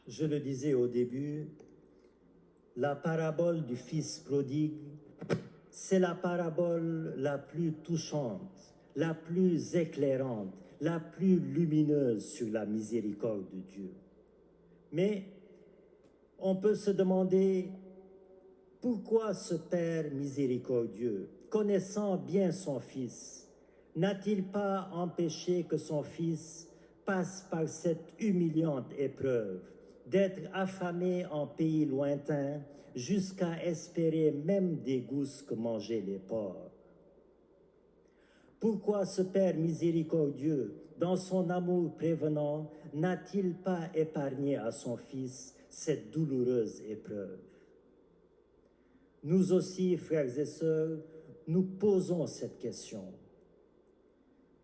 Je le disais au début, la parabole du Fils prodigue, c'est la parabole la plus touchante, la plus éclairante, la plus lumineuse sur la miséricorde de Dieu. Mais on peut se demander pourquoi ce Père miséricordieux, connaissant bien son Fils, n'a-t-il pas empêché que son Fils passe par cette humiliante épreuve d'être affamé en pays lointain jusqu'à espérer même des gousses que mangeaient les porcs? Pourquoi ce Père miséricordieux, dans son amour prévenant, n'a-t-il pas épargné à son Fils cette douloureuse épreuve? Nous aussi, frères et sœurs, nous posons cette question.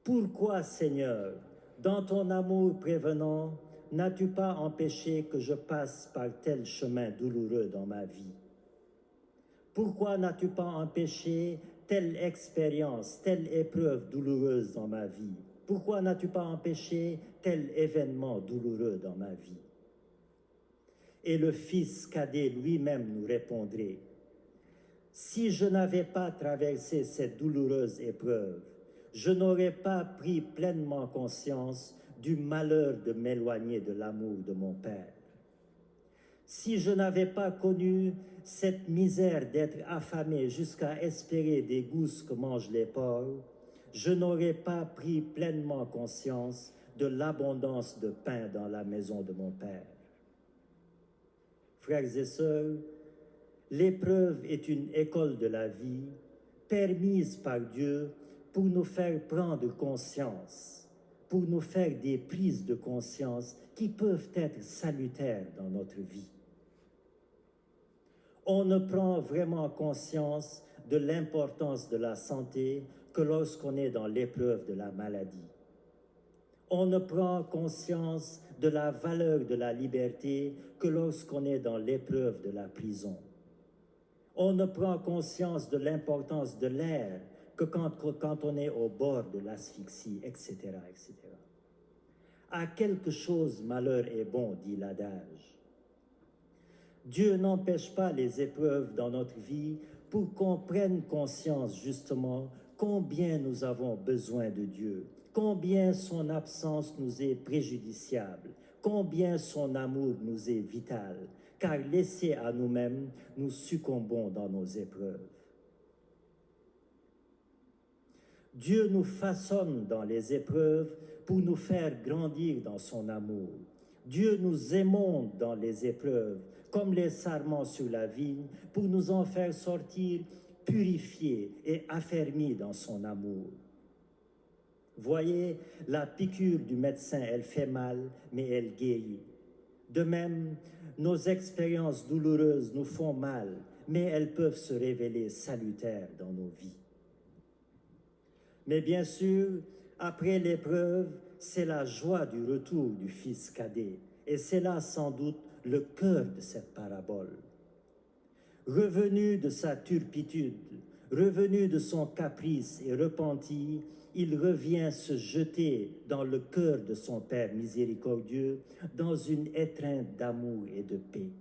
Pourquoi, Seigneur, dans ton amour prévenant, n'as-tu pas empêché que je passe par tel chemin douloureux dans ma vie? Pourquoi n'as-tu pas empêché telle expérience, telle épreuve douloureuse dans ma vie? Pourquoi n'as-tu pas empêché tel événement douloureux dans ma vie? Et le Fils cadet lui-même nous répondrait: si je n'avais pas traversé cette douloureuse épreuve, je n'aurais pas pris pleinement conscience du malheur de m'éloigner de l'amour de mon Père. Si je n'avais pas connu cette misère d'être affamé jusqu'à espérer des gousses que mangent les porcs, je n'aurais pas pris pleinement conscience de l'abondance de pain dans la maison de mon Père. Frères et sœurs, l'épreuve est une école de la vie permise par Dieu pour nous faire prendre conscience, pour nous faire des prises de conscience qui peuvent être salutaires dans notre vie. On ne prend vraiment conscience de l'importance de la santé que lorsqu'on est dans l'épreuve de la maladie. On ne prend conscience de la valeur de la liberté que lorsqu'on est dans l'épreuve de la prison. On ne prend conscience de l'importance de l'air que quand on est au bord de l'asphyxie, etc., etc. À quelque chose malheur est bon, dit l'adage. Dieu n'empêche pas les épreuves dans notre vie pour qu'on prenne conscience justement combien nous avons besoin de Dieu, combien son absence nous est préjudiciable, combien son amour nous est vital, car laissés à nous-mêmes, nous succombons dans nos épreuves. Dieu nous façonne dans les épreuves pour nous faire grandir dans son amour. Dieu nous émonde dans les épreuves, comme les sarments sur la vigne, pour nous en faire sortir purifiés et affermis dans son amour. Voyez, la piqûre du médecin, elle fait mal, mais elle guérit. De même, nos expériences douloureuses nous font mal, mais elles peuvent se révéler salutaires dans nos vies. Mais bien sûr, après l'épreuve, c'est la joie du retour du Fils cadet. Et c'est là sans doute le cœur de cette parabole. Revenu de sa turpitude, revenu de son caprice et repenti, il revient se jeter dans le cœur de son Père miséricordieux, dans une étreinte d'amour et de paix.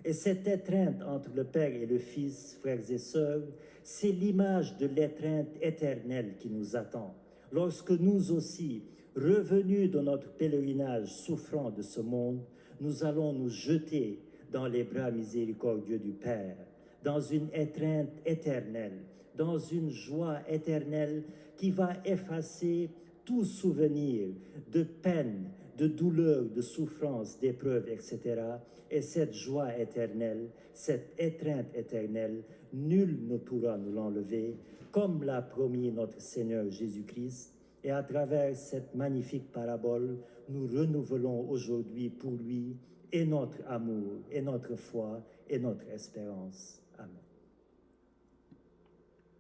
Et cette étreinte entre le Père et le Fils, frères et sœurs, c'est l'image de l'étreinte éternelle qui nous attend. Lorsque nous aussi, revenus de notre pèlerinage souffrant de ce monde, nous allons nous jeter dans les bras miséricordieux du Père, dans une étreinte éternelle, dans une joie éternelle qui va effacer tout souvenir de peine, de douleur, de souffrance, d'épreuve, etc. Et cette joie éternelle, cette étreinte éternelle, nul ne pourra nous l'enlever, comme l'a promis notre Seigneur Jésus-Christ. Et à travers cette magnifique parabole, nous renouvelons aujourd'hui pour lui et notre amour, et notre foi, et notre espérance. Amen.